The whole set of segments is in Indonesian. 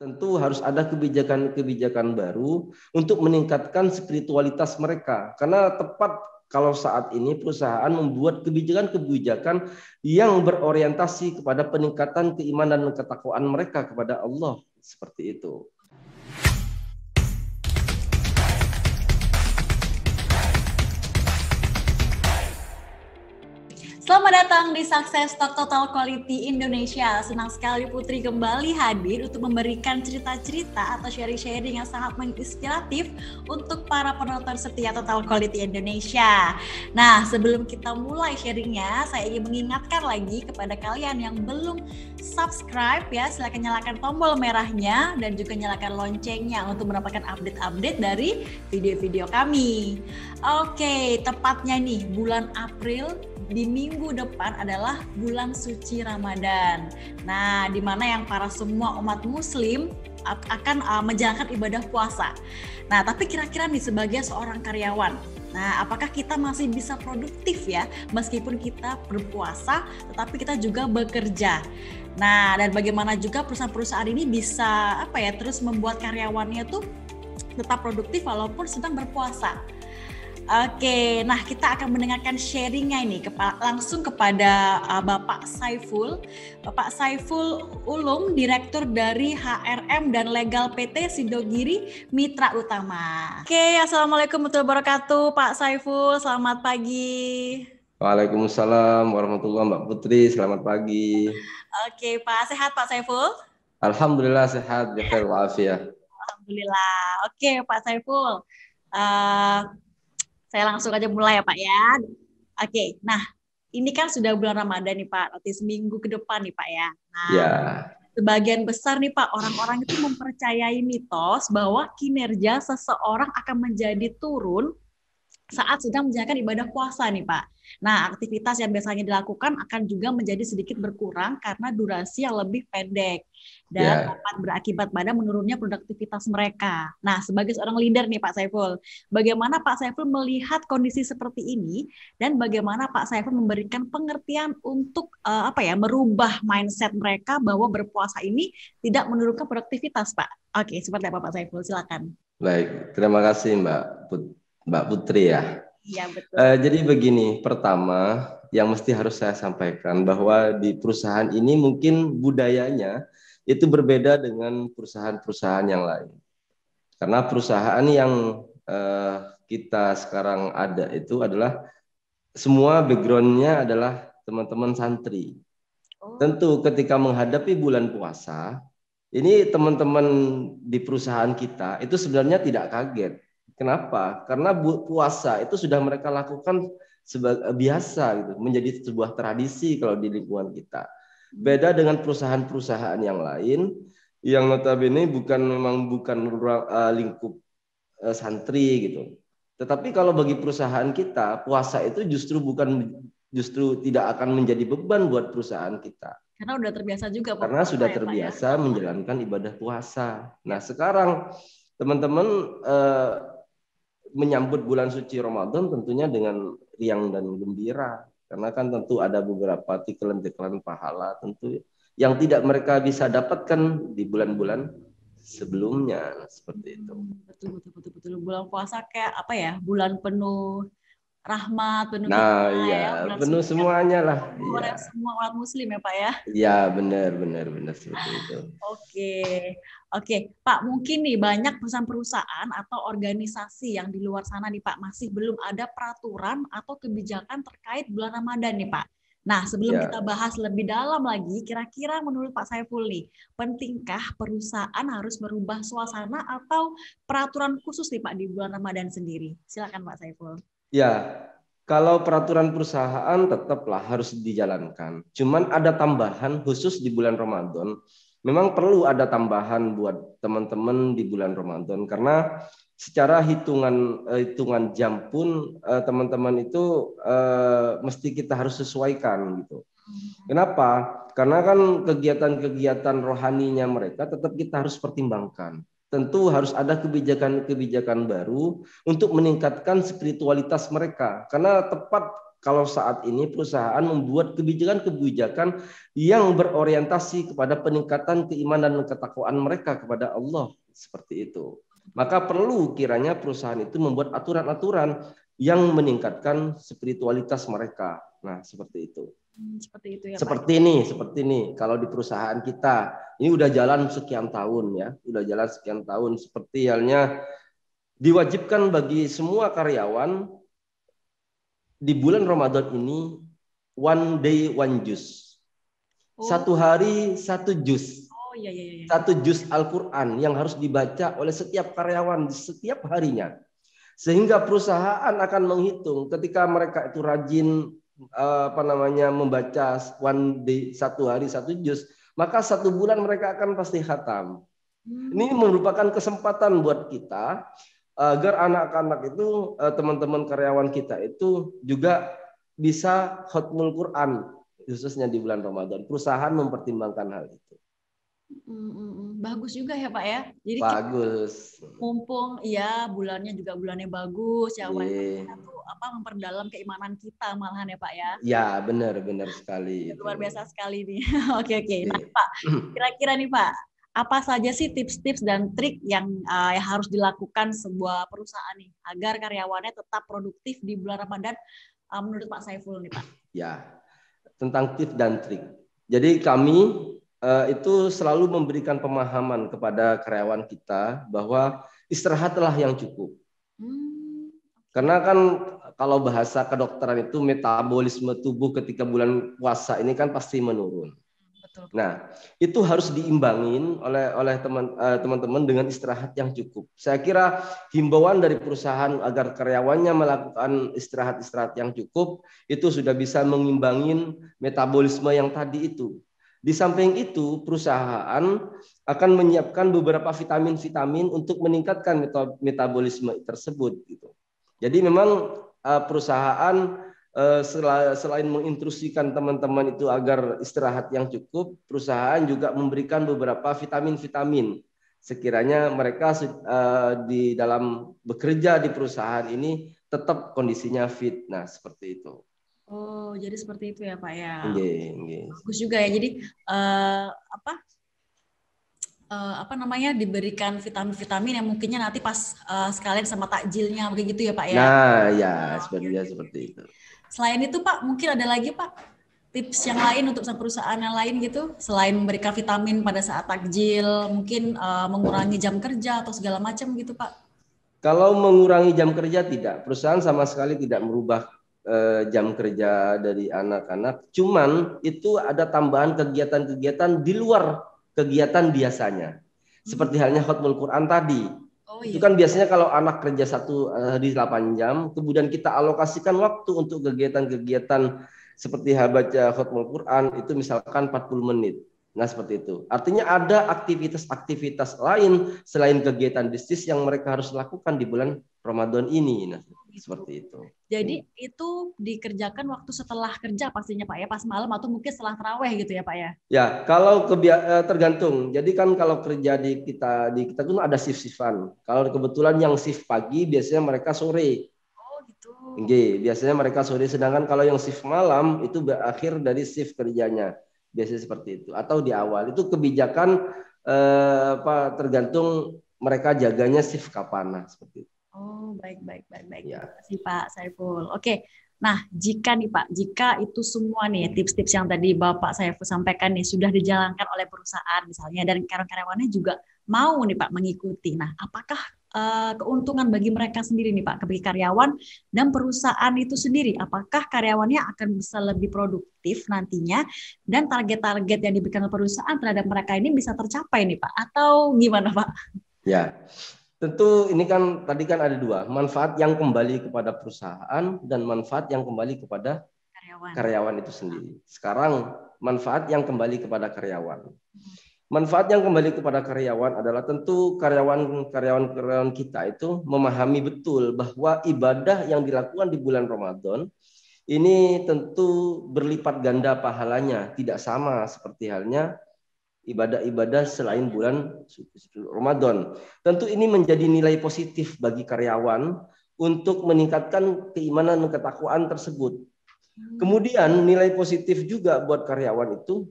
Tentu harus ada kebijakan-kebijakan baru untuk meningkatkan spiritualitas mereka. Karena tepat kalau saat ini perusahaan membuat kebijakan-kebijakan yang berorientasi kepada peningkatan keimanan dan ketakwaan mereka kepada Allah. Seperti itu. Selamat datang di Success Talk Total Quality Indonesia. Senang sekali Putri kembali hadir untuk memberikan cerita-cerita atau sharing-sharing yang sangat menginspiratif untuk para penonton setia Total Quality Indonesia. Nah, sebelum kita mulai sharingnya, saya ingin mengingatkan lagi kepada kalian yang belum subscribe ya, silakan nyalakan tombol merahnya dan juga nyalakan loncengnya untuk mendapatkan update-update dari video-video kami. Oke, tepatnya nih bulan April di minggu depan adalah bulan suci Ramadan. Nah, di mana yang para semua umat muslim akan menjalankan ibadah puasa. Nah, tapi kira-kira nih sebagai seorang karyawan, nah apakah kita masih bisa produktif ya meskipun kita berpuasa tetapi kita juga bekerja. Nah, dan bagaimana juga perusahaan-perusahaan ini bisa terus membuat karyawannya tuh tetap produktif walaupun sedang berpuasa. Oke, nah kita akan mendengarkan sharingnya ini langsung kepada Bapak Saiful. Bapak Saiful Ulum, Direktur dari HRM dan Legal PT Sidogiri Mitra Utama. Oke, Assalamualaikum warahmatullahi wabarakatuh Pak Saiful, selamat pagi. Waalaikumsalam warahmatullahi wabarakatuh Mbak Putri, selamat pagi. Oke Pak, sehat Pak Saiful? Alhamdulillah sehat, bikhair wa'afiyah. Alhamdulillah. Oke Pak Saiful, saya langsung aja mulai ya Pak ya. Oke, nah ini kan sudah bulan Ramadan nih Pak, nanti seminggu ke depan nih Pak ya. Nah, ya. Sebagian besar nih Pak, orang-orang itu mempercayai mitos bahwa kinerja seseorang akan menjadi turun saat sedang menjalankan ibadah puasa nih Pak. Nah, aktivitas yang biasanya dilakukan akan juga menjadi sedikit berkurang karena durasi yang lebih pendek dan dapat berakibat pada menurunnya produktivitas mereka. Nah, sebagai seorang leader nih Pak Saiful, bagaimana Pak Saiful melihat kondisi seperti ini dan bagaimana Pak Saiful memberikan pengertian untuk merubah mindset mereka bahwa berpuasa ini tidak menurunkan produktivitas Pak. Oke, seperti apa Pak Saiful? Silakan. Baik, terima kasih Mbak Putri ya. Iya, betul. Jadi begini, pertama yang mesti harus saya sampaikan bahwa di perusahaan ini mungkin budayanya itu berbeda dengan perusahaan-perusahaan yang lain. Karena perusahaan yang kita sekarang ada itu adalah semua background-nya adalah teman-teman santri. Tentu ketika menghadapi bulan puasa, ini teman-teman di perusahaan kita itu sebenarnya tidak kaget. Kenapa? Karena puasa itu sudah mereka lakukan biasa gitu, menjadi sebuah tradisi kalau di lingkungan kita. Beda dengan perusahaan-perusahaan yang lain yang notabene bukan lingkup santri gitu. Tetapi kalau bagi perusahaan kita, puasa itu justru tidak akan menjadi beban buat perusahaan kita. Karena udah terbiasa juga. Karena sudah terbiasa menjalankan ibadah puasa. Nah, sekarang teman-teman menyambut bulan suci Ramadan tentunya dengan riang dan gembira, karena kan tentu ada beberapa tikelan-tikelan pahala tentu yang tidak mereka bisa dapatkan di bulan-bulan sebelumnya, seperti itu. Betul. Bulan puasa kayak bulan penuh rahmat, penuh penuh semuanya lah. Semua umat muslim ya Pak ya. Iya, benar seperti itu. Oke, Pak, mungkin nih banyak perusahaan-perusahaan atau organisasi yang di luar sana nih Pak masih belum ada peraturan atau kebijakan terkait bulan Ramadan nih Pak. Nah, sebelum kita bahas lebih dalam lagi, kira-kira menurut Pak Saiful nih, pentingkah perusahaan harus merubah suasana atau peraturan khusus nih Pak di bulan Ramadan sendiri? Silakan Pak Saiful. Ya, kalau peraturan perusahaan tetaplah harus dijalankan. Cuman ada tambahan khusus di bulan Ramadan. Memang perlu ada tambahan buat teman-teman di bulan Ramadan karena secara hitungan jam pun teman-teman itu mesti kita harus sesuaikan gitu. Kenapa? Karena kan kegiatan-kegiatan rohaninya mereka tetap kita harus pertimbangkan. Tentu harus ada kebijakan-kebijakan baru untuk meningkatkan spiritualitas mereka. Karena tepat kalau saat ini perusahaan membuat kebijakan-kebijakan yang berorientasi kepada peningkatan keimanan dan ketakwaan mereka kepada Allah seperti itu. Maka perlu kiranya perusahaan itu membuat aturan-aturan yang meningkatkan spiritualitas mereka. Nah, seperti itu. Seperti itu ya, Pak. Seperti ini. Kalau di perusahaan kita, ini udah jalan sekian tahun ya, udah jalan sekian tahun. Seperti halnya diwajibkan bagi semua karyawan di bulan Ramadan ini one day one juz. Satu hari satu juz. Oh iya. Satu juz Al-Quran yang harus dibaca oleh setiap karyawan setiap harinya. Sehingga perusahaan akan menghitung ketika mereka itu rajin membaca one day, satu hari satu juz, maka satu bulan mereka akan pasti khatam. Ini merupakan kesempatan buat kita agar anak-anak itu, teman-teman karyawan kita itu juga bisa khatmul Quran khususnya di bulan Ramadan. Perusahaan mempertimbangkan hal itu. Bagus juga ya Pak ya. Jadi bagus. Mumpung ya bulannya bagus ya, kita tuh memperdalam keimanan kita malahan ya Pak ya. Ya benar sekali. Luar biasa sekali nih. Oke. Nah Pak, kira-kira nih Pak, apa saja sih tips-tips dan trik yang harus dilakukan sebuah perusahaan nih agar karyawannya tetap produktif di bulan Ramadan menurut Pak Saiful nih Pak? Ya, tentang tips dan trik. Jadi kami itu selalu memberikan pemahaman kepada karyawan kita bahwa istirahatlah yang cukup. Karena kan kalau bahasa kedokteran itu metabolisme tubuh ketika bulan puasa ini kan pasti menurun. Betul. Nah, itu harus diimbangin oleh teman-teman dengan istirahat yang cukup. Saya kira himbauan dari perusahaan agar karyawannya melakukan istirahat yang cukup itu sudah bisa mengimbangin metabolisme yang tadi itu. Di samping itu, perusahaan akan menyiapkan beberapa vitamin-vitamin untuk meningkatkan metabolisme tersebut. Gitu. Jadi memang perusahaan selain menginstruksikan teman-teman itu agar istirahat yang cukup, perusahaan juga memberikan beberapa vitamin-vitamin. Sekiranya mereka di dalam bekerja di perusahaan ini tetap kondisinya fit. Nah, seperti itu. Oh, jadi seperti itu ya Pak ya. Bagus juga ya. Jadi diberikan vitamin-vitamin yang mungkinnya nanti pas sekalian sama takjilnya begitu ya Pak ya. Nah, ya seperti itu. Selain itu Pak, mungkin ada lagi Pak tips yang lain untuk perusahaan yang lain gitu, selain memberikan vitamin pada saat takjil, mungkin mengurangi jam kerja atau segala macam gitu Pak? Kalau mengurangi jam kerja tidak, perusahaan sama sekali tidak merubah jam kerja dari anak-anak, cuman itu ada tambahan kegiatan-kegiatan di luar kegiatan biasanya. Seperti halnya khatmul Quran tadi. Itu kan biasanya kalau anak kerja satu hari 8 jam, kemudian kita alokasikan waktu untuk kegiatan-kegiatan seperti baca khatmul Quran itu misalkan 40 menit. Nah, seperti itu. Artinya ada aktivitas-aktivitas lain selain kegiatan bisnis yang mereka harus lakukan di bulan Ramadan ini. Nah, seperti itu. Jadi itu dikerjakan waktu setelah kerja pastinya Pak ya, pas malam atau mungkin setelah tarawih gitu ya Pak ya? Ya, kalau tergantung. Jadi kan kalau kerja di kita itu ada shift-shiftan. Kalau kebetulan yang shift pagi biasanya mereka sore. Oh gitu. Biasanya mereka sore. Sedangkan kalau yang shift malam itu berakhir dari shift kerjanya. Biasanya seperti itu. Atau di awal itu kebijakan tergantung mereka jaganya shift kapan. Nah, seperti itu. Oh, baik. Ya. Terima kasih Pak Saiful. Oke. Nah, jika itu semua nih tips-tips yang tadi Bapak Saiful sampaikan nih sudah dijalankan oleh perusahaan misalnya dan karyawan-karyawannya juga mau nih Pak mengikuti. Nah, apakah keuntungan bagi mereka sendiri nih Pak, bagi karyawan dan perusahaan itu sendiri? Apakah karyawannya akan bisa lebih produktif nantinya dan target-target yang diberikan oleh perusahaan terhadap mereka ini bisa tercapai nih Pak? Atau gimana Pak? Ya. Tentu ini kan tadi kan ada dua, manfaat yang kembali kepada perusahaan dan manfaat yang kembali kepada karyawan itu sendiri. Sekarang manfaat yang kembali kepada karyawan. Manfaat yang kembali kepada karyawan adalah tentu karyawan kita itu memahami betul bahwa ibadah yang dilakukan di bulan Ramadan ini tentu berlipat ganda pahalanya, tidak sama seperti halnya ibadah-ibadah selain bulan Ramadan. Tentu ini menjadi nilai positif bagi karyawan untuk meningkatkan keimanan dan ketakwaan tersebut. Kemudian nilai positif juga buat karyawan itu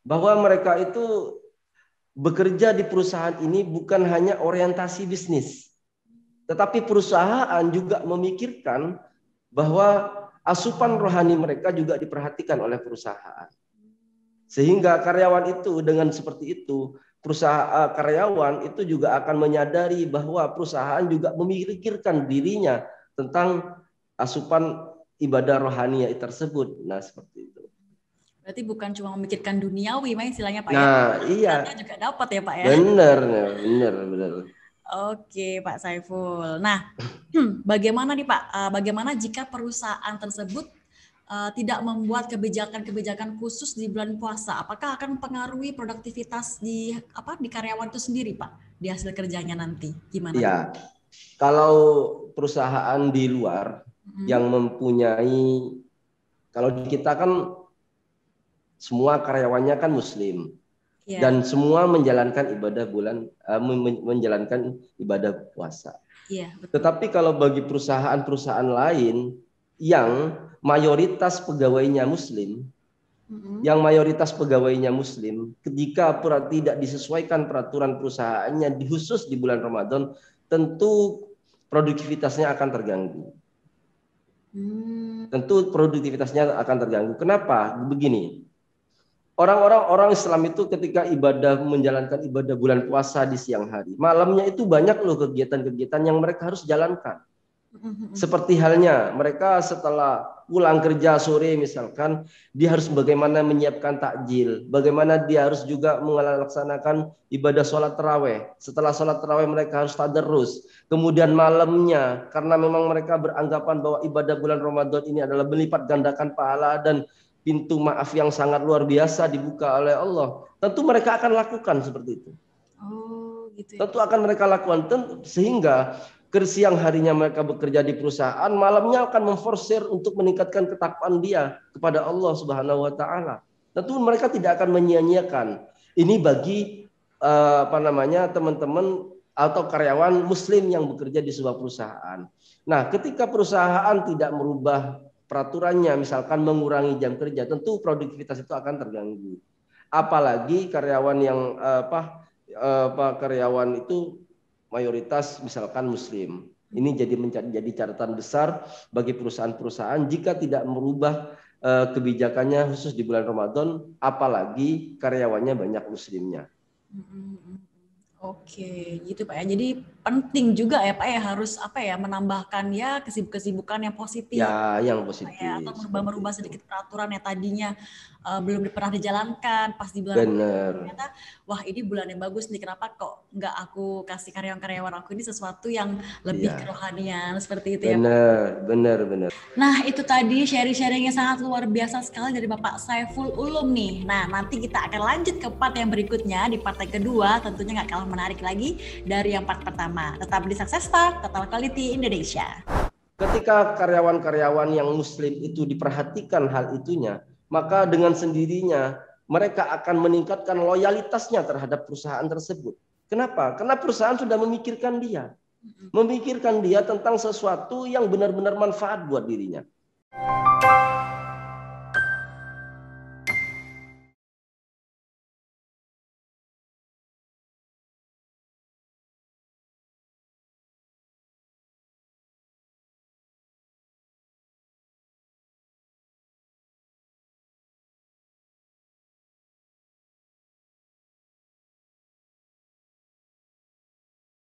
bahwa mereka itu bekerja di perusahaan ini bukan hanya orientasi bisnis, tetapi perusahaan juga memikirkan bahwa asupan rohani mereka juga diperhatikan oleh perusahaan. Sehingga karyawan itu dengan seperti itu, karyawan itu juga akan menyadari bahwa perusahaan juga memikirkan dirinya tentang asupan ibadah rohani tersebut. Nah, seperti itu. Berarti bukan cuma memikirkan duniawi, istilahnya Pak ya. Nah, iya. Juga dapat ya Pak ya. Benar. Oke Pak Saiful. Nah, bagaimana nih Pak? Bagaimana jika perusahaan tersebut tidak membuat kebijakan-kebijakan khusus di bulan puasa? Apakah akan mempengaruhi produktivitas di karyawan itu sendiri Pak? Di hasil kerjanya nanti gimana? Iya. Kalau perusahaan di luar yang mempunyai, kalau kita kan semua karyawannya kan muslim, dan semua menjalankan ibadah puasa. Tetapi kalau bagi perusahaan-perusahaan lain yang mayoritas pegawainya muslim, ketika tidak disesuaikan peraturan perusahaannya khusus di bulan Ramadan, tentu produktivitasnya akan terganggu. Kenapa? Begini. Orang Islam itu ketika menjalankan ibadah bulan puasa di siang hari, malamnya itu banyak loh kegiatan-kegiatan yang mereka harus jalankan. Seperti halnya mereka setelah pulang kerja sore misalkan, dia harus bagaimana menyiapkan takjil, bagaimana dia harus juga melaksanakan ibadah sholat taraweh. Setelah sholat taraweh mereka harus tadarrus. Kemudian malamnya, karena memang mereka beranggapan bahwa ibadah bulan Ramadan ini adalah melipat gandakan pahala dan pintu maaf yang sangat luar biasa dibuka oleh Allah, tentu mereka akan lakukan seperti itu. Tentu akan mereka lakukan, sehingga siang harinya mereka bekerja di perusahaan, malamnya akan memforsir untuk meningkatkan ketakwaan dia kepada Allah Subhanahu wa taala. Tentu mereka tidak akan menyia-nyiakan. Ini bagi teman-teman atau karyawan muslim yang bekerja di sebuah perusahaan. Nah, ketika perusahaan tidak merubah peraturannya, misalkan mengurangi jam kerja, tentu produktivitas itu akan terganggu. Apalagi karyawan yang karyawan itu mayoritas misalkan muslim. Ini jadi catatan besar bagi perusahaan-perusahaan jika tidak merubah kebijakannya khusus di bulan Ramadan, apalagi karyawannya banyak muslimnya. Oke, gitu Pak ya. Jadi penting juga ya Pak ya, harus menambahkan ya kesibukan yang positif. Ya, yang positif. Ya, atau merubah sedikit peraturan yang tadinya belum pernah dijalankan pas di bulan Ramadan. Ternyata wah ini bulan yang bagus nih, kenapa kok nggak aku kasih karyawan aku ini sesuatu yang lebih kerohanian seperti itu ya Pak. Benar. Nah itu tadi sharing-sharingnya sangat luar biasa sekali dari Bapak Saiful Ulum nih. Nah nanti kita akan lanjut ke part yang berikutnya, di part yang kedua tentunya nggak kalah menarik lagi dari yang part pertama. Tetap di Success Talk Total Quality Indonesia. Ketika karyawan-karyawan yang muslim itu diperhatikan hal itunya, maka dengan sendirinya mereka akan meningkatkan loyalitasnya terhadap perusahaan tersebut. Kenapa? Karena perusahaan sudah memikirkan dia tentang sesuatu yang benar-benar manfaat buat dirinya.